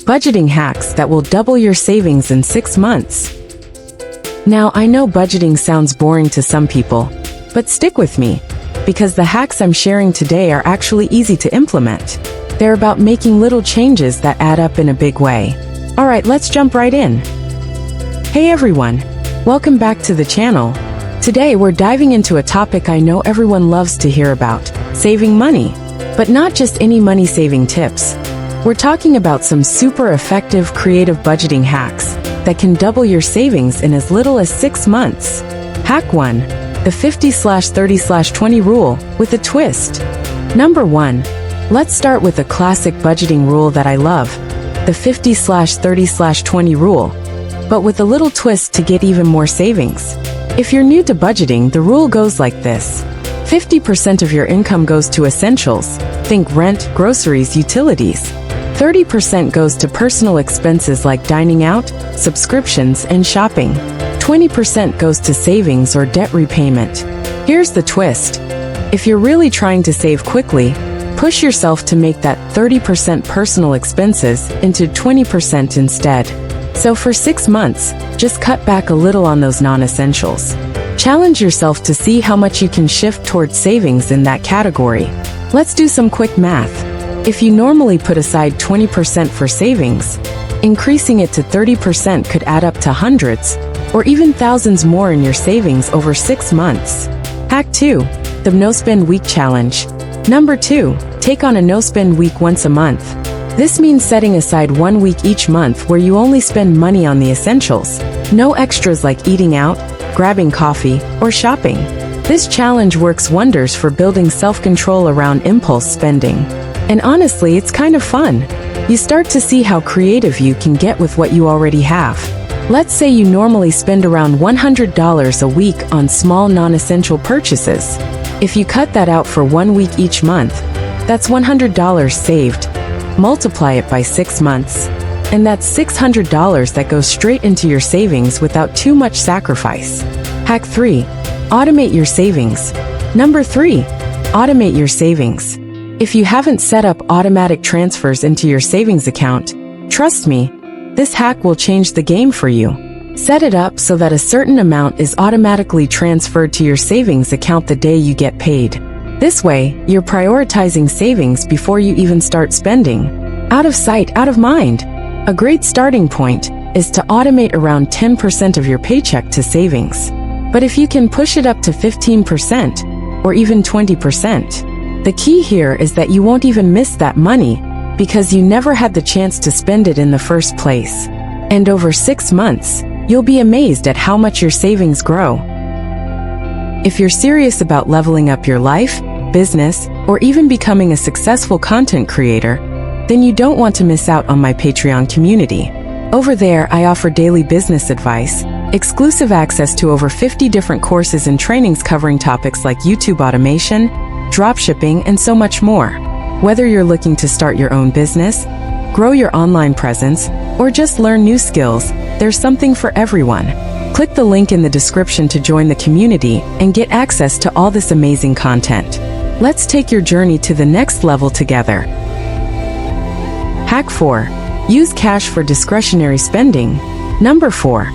budgeting hacks that will double your savings in 6 months. Now, I know budgeting sounds boring to some people, but stick with me, because the hacks I'm sharing today are actually easy to implement. They're about making little changes that add up in a big way. Alright, let's jump right in. Hey everyone, welcome back to the channel. Today we're diving into a topic I know everyone loves to hear about, saving money. But not just any money-saving tips. We're talking about some super effective creative budgeting hacks that can double your savings in as little as 6 months. Hack 1. The 50/30/20 rule with a twist. Number 1. Let's start with a classic budgeting rule that I love, the 50/30/20 rule, but with a little twist to get even more savings. If you're new to budgeting, the rule goes like this. 50% of your income goes to essentials, think rent, groceries, utilities. 30% goes to personal expenses like dining out, subscriptions, and shopping. 20% goes to savings or debt repayment. Here's the twist. If you're really trying to save quickly, push yourself to make that 30% personal expenses into 20% instead. So for 6 months, just cut back a little on those non-essentials. Challenge yourself to see how much you can shift towards savings in that category. Let's do some quick math. If you normally put aside 20% for savings, increasing it to 30% could add up to hundreds, or even thousands more in your savings over 6 months. Hack 2. The No-Spend Week Challenge. Number 2. Take on a no-spend week once a month. This means setting aside 1 week each month where you only spend money on the essentials. No extras like eating out, grabbing coffee, or shopping. This challenge works wonders for building self-control around impulse spending. And honestly, it's kind of fun. You start to see how creative you can get with what you already have. Let's say you normally spend around $100 a week on small non-essential purchases. If you cut that out for 1 week each month, that's $100 saved. Multiply it by 6 months. And that's $600 that goes straight into your savings without too much sacrifice. Hack 3. Automate your savings. Number 3. Automate your savings. If you haven't set up automatic transfers into your savings account, trust me, this hack will change the game for you. Set it up so that a certain amount is automatically transferred to your savings account the day you get paid. This way, you're prioritizing savings before you even start spending. Out of sight, out of mind. A great starting point is to automate around 10% of your paycheck to savings. But if you can push it up to 15% or even 20%, the key here is that you won't even miss that money because you never had the chance to spend it in the first place. And over 6 months, you'll be amazed at how much your savings grow. If you're serious about leveling up your life, business, or even becoming a successful content creator, then you don't want to miss out on my Patreon community. Over there, I offer daily business advice, exclusive access to over 50 different courses and trainings covering topics like YouTube automation, dropshipping, and so much more. Whether you're looking to start your own business, grow your online presence, or just learn new skills, there's something for everyone. Click the link in the description to join the community and get access to all this amazing content. Let's take your journey to the next level together. Hack 4. Use cash for discretionary spending. Number 4.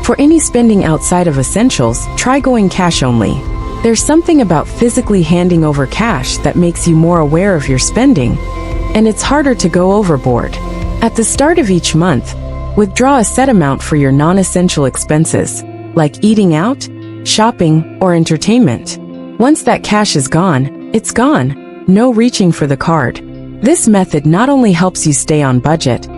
For any spending outside of essentials, try going cash only. There's something about physically handing over cash that makes you more aware of your spending, and it's harder to go overboard. At the start of each month, withdraw a set amount for your non-essential expenses, like eating out, shopping, or entertainment. Once that cash is gone, it's gone. No reaching for the card. This method not only helps you stay on budget,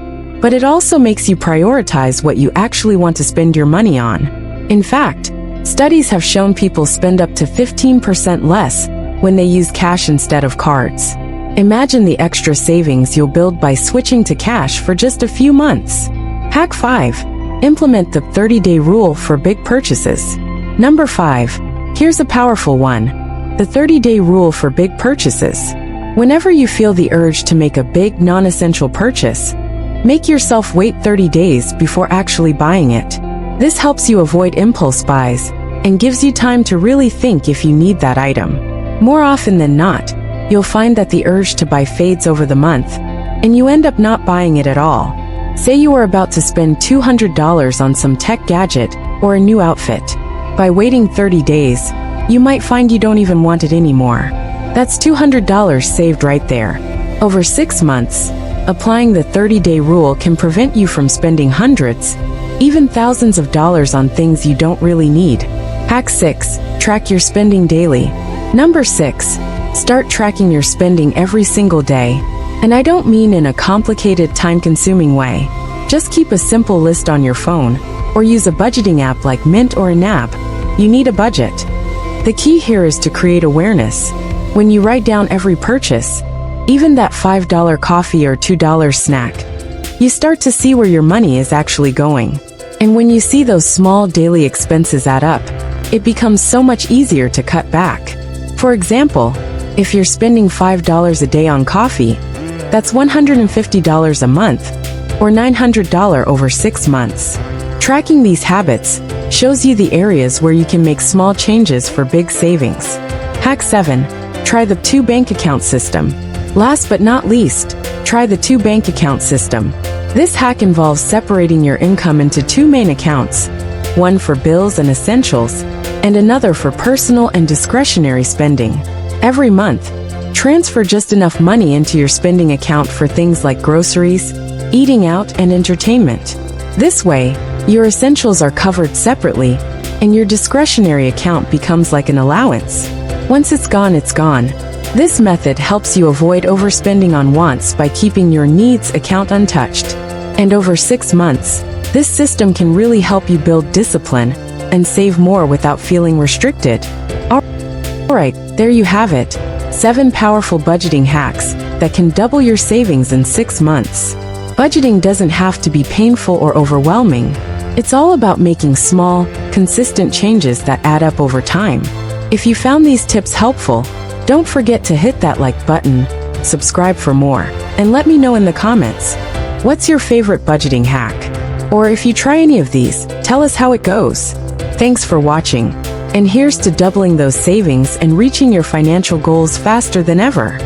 but it also makes you prioritize what you actually want to spend your money on. In fact, studies have shown people spend up to 15% less when they use cash instead of cards. Imagine the extra savings you'll build by switching to cash for just a few months. Hack 5. Implement the 30-day rule for big purchases. Number 5. Here's a powerful one. The 30-day rule for big purchases. Whenever you feel the urge to make a big non-essential purchase, make yourself wait 30 days before actually buying it. This helps you avoid impulse buys and gives you time to really think if you need that item. More often than not, you'll find that the urge to buy fades over the month, and you end up not buying it at all. Say you are about to spend $200 on some tech gadget or a new outfit. By waiting 30 days, you might find you don't even want it anymore. That's $200 saved right there. Over 6 months, applying the 30-day rule can prevent you from spending hundreds, even thousands of dollars on things you don't really need. Hack 6. Track your spending daily. Number 6. Start tracking your spending every single day. And I don't mean in a complicated, time-consuming way. Just keep a simple list on your phone, or use a budgeting app like Mint or Nab. You need a budget. The key here is to create awareness. When you write down every purchase, even that $5 coffee or $2 snack, you start to see where your money is actually going. And when you see those small daily expenses add up, it becomes so much easier to cut back. For example, if you're spending $5 a day on coffee, that's $150 a month, or $900 over 6 months. Tracking these habits shows you the areas where you can make small changes for big savings. Hack 7. Try the 2 bank account system. Last but not least, try the 2 bank account system. This hack involves separating your income into 2 main accounts, one for bills and essentials, and another for personal and discretionary spending. Every month, transfer just enough money into your spending account for things like groceries, eating out, and entertainment. This way, your essentials are covered separately, and your discretionary account becomes like an allowance. Once it's gone, it's gone. This method helps you avoid overspending on wants by keeping your needs account untouched. And over 6 months, this system can really help you build discipline and save more without feeling restricted. Alright, there you have it. 7 powerful budgeting hacks that can double your savings in 6 months. Budgeting doesn't have to be painful or overwhelming. It's all about making small, consistent changes that add up over time. If you found these tips helpful, don't forget to hit that like button, subscribe for more, and let me know in the comments. What's your favorite budgeting hack? Or if you try any of these, tell us how it goes. Thanks for watching. And here's to doubling those savings and reaching your financial goals faster than ever.